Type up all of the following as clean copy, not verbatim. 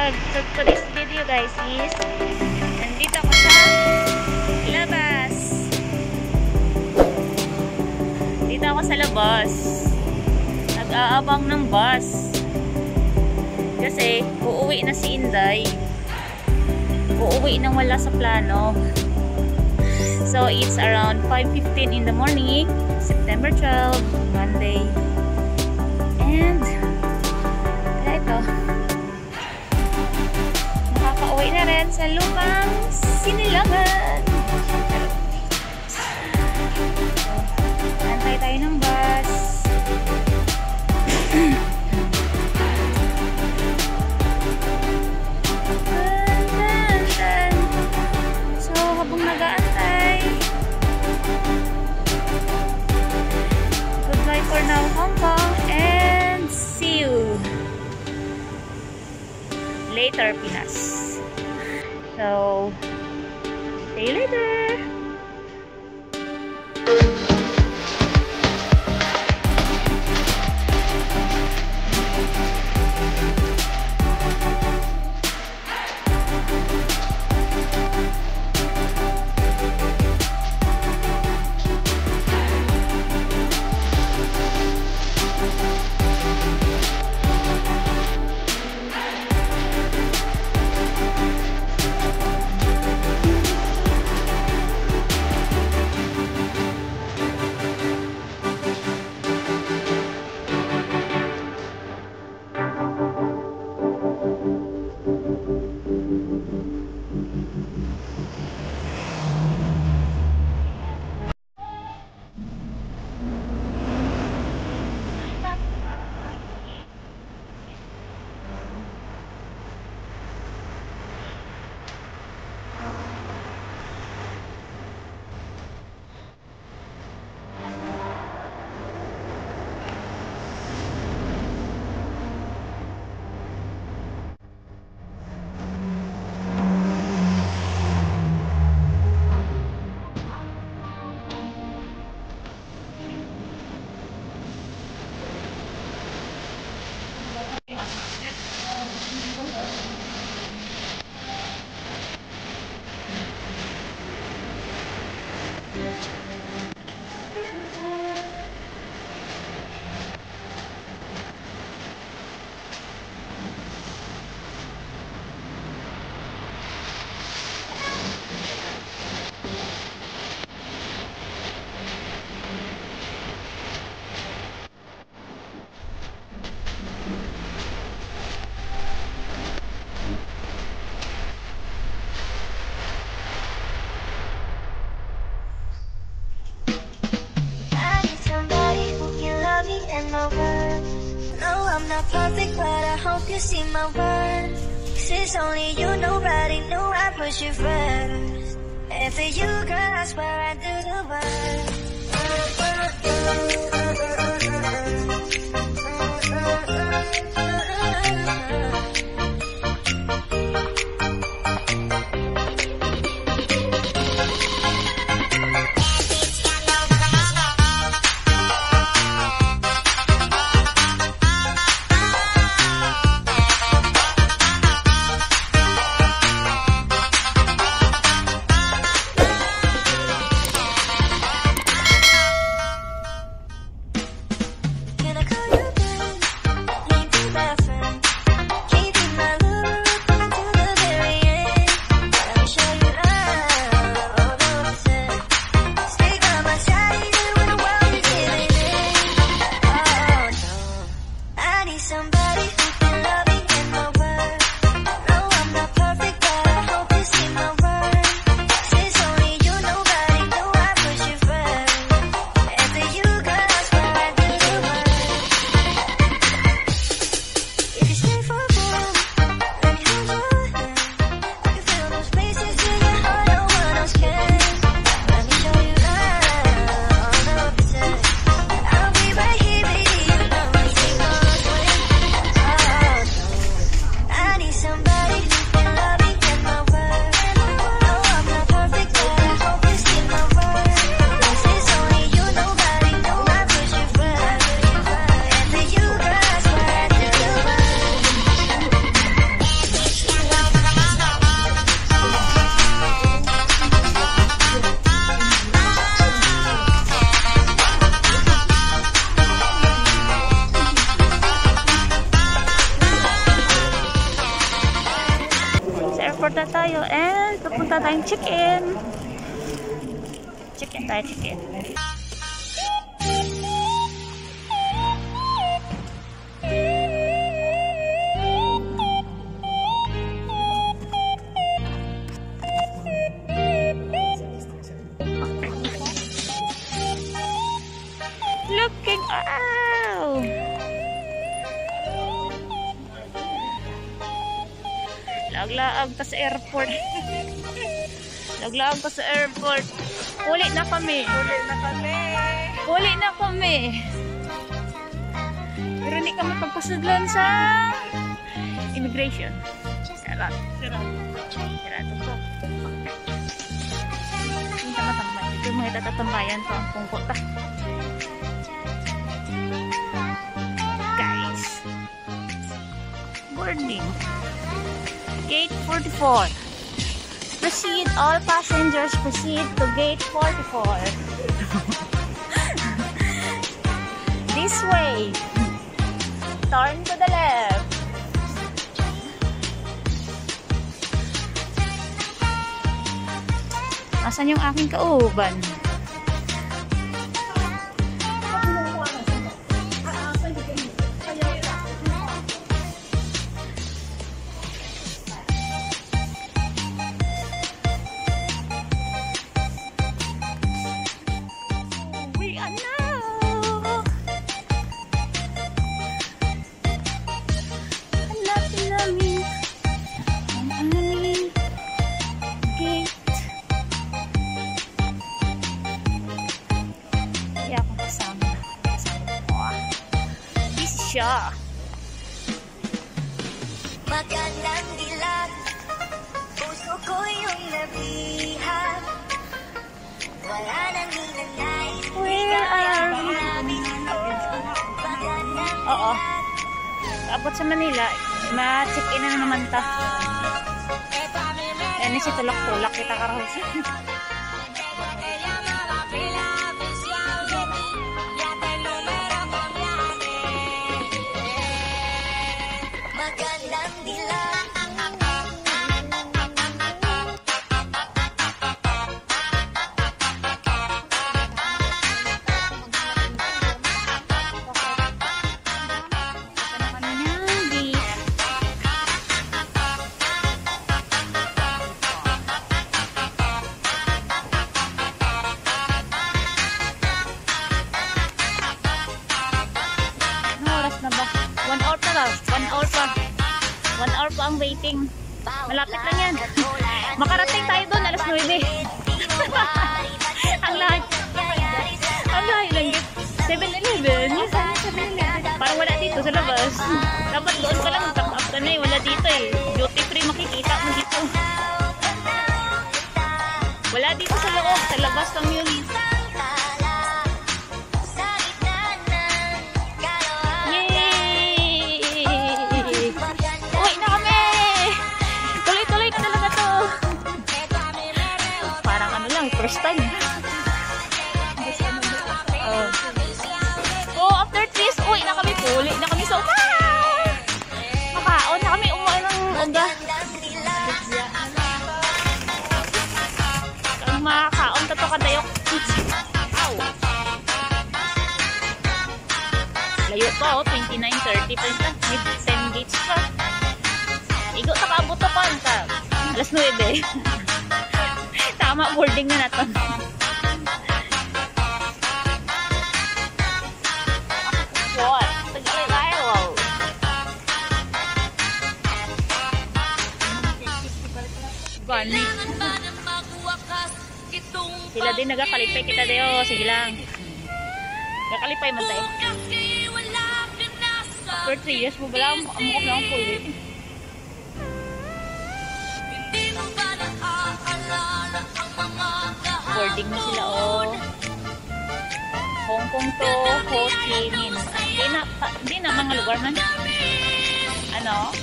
So today's video guys is nandito ako sa labas. Dito ako sa labas. Nag-aabang ng bus. Kasi uuwi na si Inday. Uuwi nang wala sa plano. So it's around 5:15 in the morning, September 12, Monday. And ito, makakauwi na rin sa lupang Sinilangan. Antay tayo ng bus. So habang nag-aantay, goodbye for now Hong Kong, and see you later Pinas. So see you later. Perfect, but I hope you see my worth. 'Cause it's only you, nobody knew I put you first. And for you, girl, I swear I do the work. Can I call you back? Maybe my friend. Keep airport na tayo and pupunta tayong check-in. Check-in tayo, check-in. Looking out! Laglaag pa sa airport. Laglaag pa sa airport. Uli na kami. Uli na kami. Uli na kami. Pero hindi kami pagpasadlan sa immigration. Sarap. Sarado po. Hindi ka matambay. Ito mga itatambayan pa ang pungkota. Guys. Boarding. Gate 44. Proceed, all passengers proceed to gate 44. This way. Turn to the left. Asan yung aking kauban? Siya. Magandang dilag, puso ko yung nabihan. Wala nang hinanay. Where are we? Oo. Abot sa Manila, ma-check-in na naman ta. Yan si tulak-tulak kita karahos. One hour pa ang waiting. Malapit lang yan. Makarating tayo doon alas 9. Ang lahat. Ang lahat lang. 7-Eleven. Parang wala dito sa labas. Dapat doon ka lang. Top up ka na eh. Wala dito eh. Duty free makikita mo dito. Wala dito sa loob. Sa labas lang yun. First time. After this, uwi na kami po. Uli na kami sa makaon na kami. Umuwi ng uga. Ang makakaon tato kadayok. Layo pa 29:30 pa yun. With 10 gates pa. Igo sa kaabot pa ka. Alas 9. Tama, boarding na natin. What? Tagalay tayo. Gani. Sila din nagakalipay kita dayo. Sige lang. Nagakalipay man tayo. For 3 years mo ba lang? Amukap lang po ulit. Boarding na sila Hong Kong to Ho Chi Minh. Hindi na mga lugar man. Ano?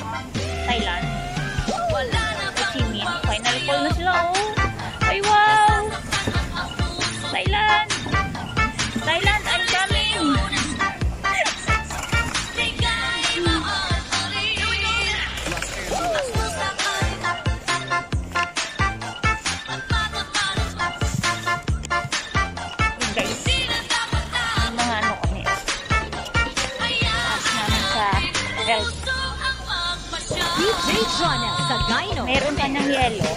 Thailand. Ho Chi Minh. Final call na sila Ay wow! Thailand! Thailand, I'm coming! Jonel Sagayno. Meron pa ng yelo.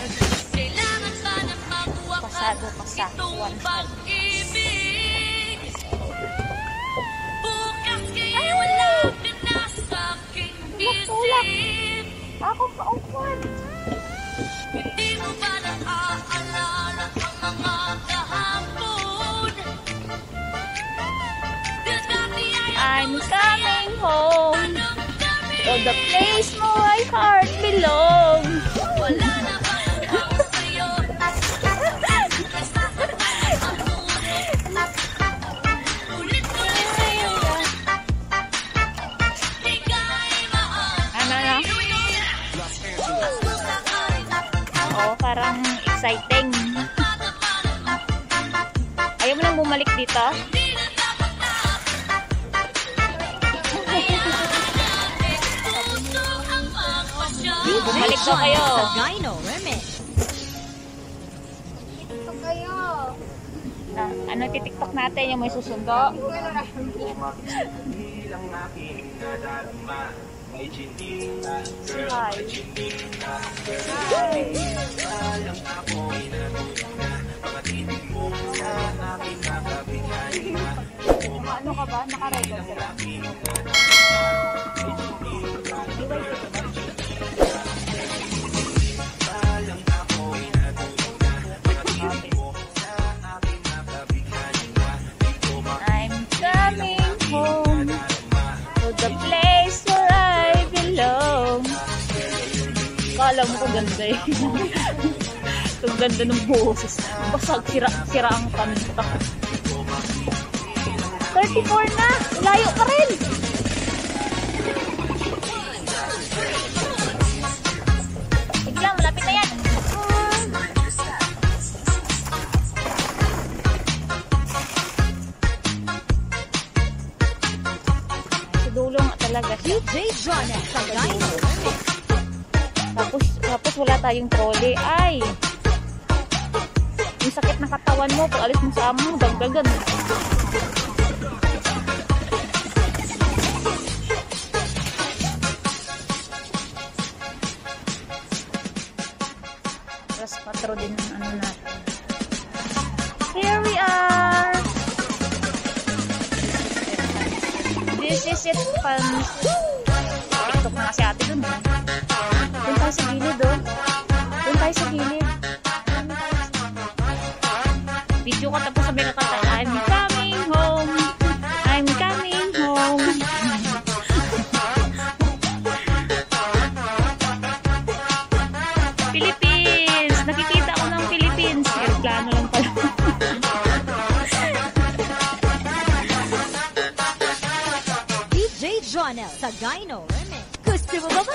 Pasado pa sa 1. Tulak. Ako paupuan. Hindi mo ba naaalala ang mga kahapon? I'm coming home to the place my heart belongs. Wala na bang ako sa'yo? Ulit-ulit sa'yo. Ika'y Ano na? Oo, parang exciting. Ayaw mo nang bumalik dito? Bumalik daw kayo. Sagayno Remix. Ano titiktok natin yung may susundo? Hi. Ano ka ba? Naka-record ka lang? I'm coming home to the place where I belong. Kala mo kung ganda eh. Kung ganda ng boses. Basag, sira ang kanta. 34 na! Layo ka rin! Sige lang, malapit na yan. Sa dulo nga talaga siya. DJ Jonel Sagayno Remix. Tapos wala tayong trolley. Ay! Yung sakit ng katawan mo, pag alis mo sa amo, dagdagan. Plus 4 din ang ano natin. Here we are! This is it, fans. TikTok na kasi ate dun. Doon tayo sa gilid, oh. Doon tayo sa gilid. Video ka tapos sabi ka kata, I'm coming home. I'm coming home. Philippines! Nakikita ko ng Philippines. Plano lang pala. DJ Jonel Sagayno Remix. Gusto mo ba